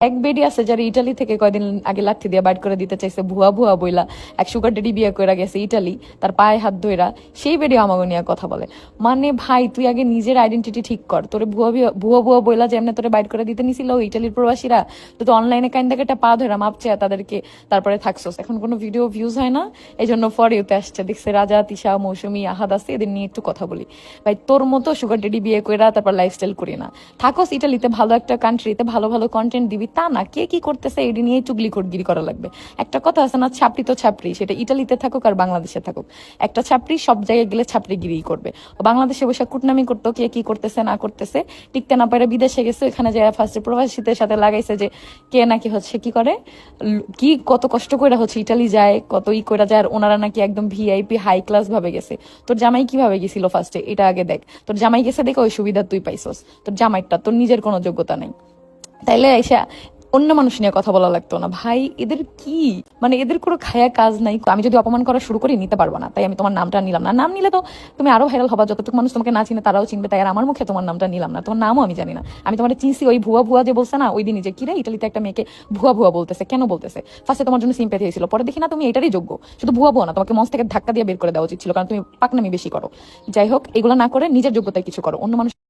এক বেডি আছে যারা ইটালি থেকে কয়দিন আগে লাথি দিয়ে বাইট করে দিতে চাইছে ভুয়া ভুয়া বইলা, এক সুগার ডেডি বিয়ে করে গেছে ইটালি, তার পায়ে হাত ধইরা সেই বেডি আমাকে নিয়ে কথা বলে। মানে ভাই তুই আগে নিজের আইডেন্টিটি ঠিক কর। তোরে ভুয়া ভুয়া ভুয়া বইলা যেমন তোরে বাইট করে দিতে নিছিল ইটালির প্রবাসীরা, তো তো অনলাইনে কাইন্দা কেটে পা ধইরা মাপ চেয়ে তাদেরকে তারপরে থাকছোস। এখন কোনো ভিডিও ভিউজ হয় না, এই জন্য ফর ইউতে আসছে। দেখছে রাজা, তিশা, মৌসুমী, আহাদ আছে, এদের নিয়ে একটু কথা বলি। ভাই তোর মতো সুগার ডেডি বিয়ে কইরা তারপর লাইফস্টাইল করি না। থাকোস ইটালিতে, ভালো একটা কান্ট্রিতে, ভালো ভালো কন্টেন্ট দিবি, তা না কে কি করতেছে এটি নিয়ে চুগলি খড়গিরি করা লাগবে। একটা কথা আছে না, ছাপড়ি তো ছাপড়ি, সেটা ইটালিতে থাকুক আর বাংলাদেশে থাকুক, একটা ছাপড়ি সব জায়গায় গেলে ছাপড়িগিরি করবে। বাংলাদেশে বসে কুটনামি করতো কে কি করতেছে না করতেছে, টিকতে না পারে বিদেশে গেছে, এখানে যায় ফার্স্টে প্রবাসীদের সাথে লাগাইছে যে কে নাকি হচ্ছে কি করে, কি কত কষ্ট করে হচ্ছে ইটালি যায়, কত ই করে যায়, আর ওনারা নাকি একদম ভিআইপি হাই ক্লাস ভাবে গেছে। তোর জামাই কিভাবে গেছিল ফার্স্টে এটা আগে দেখ। তোর জামাই গেছে দেখে ওই সুবিধা তুই পাইছস, তোর জামাইটা, তোর নিজের কোনো যোগ্যতা নাই। তাইলে এসে অন্য মানুষ নিয়ে কথা বলা লাগতো না ভাই। এদের কি মানে, এদের কোনো খায়া কাজ নাই। আমি যদি অপমান করা শুরু করি নিতে পারবো না, তাই আমি তোমার নামটা নিলাম না। নাম নিলে তো তুমি আরো ভাইরাল হবা, যতটুকু মানুষ তোমাকে না চিনে তারাও চিনবে, তাই আর আমার মুখে তোমার নামটা নিলাম না। তোমার নামও আমি জানি না, আমি তোমার চিনছি ওই ভুয়া ভুয়া যে বলছে না ওই দিনই, যে কিরে ইটালিতে একটা মেয়েকে ভুয়া ভুয়া বলতেছে, কেন বলতেছে? ফার্স্টে তোমার জন্য সিম্প্যাথি হয়েছিল, পরে দেখি না তুমি এটারই যোগ্য। শুধু ভুয়া ভুয়া না, তোমাকে মঞ্চ থেকে ধাক্কা দিয়ে বের করে দেওয়া উচিত ছিল, কারণ তুমি পাকনামি বেশি করো। যাই হোক, এগুলো না করে নিজের যোগ্যতায় কিছু করো, অন্য মানুষ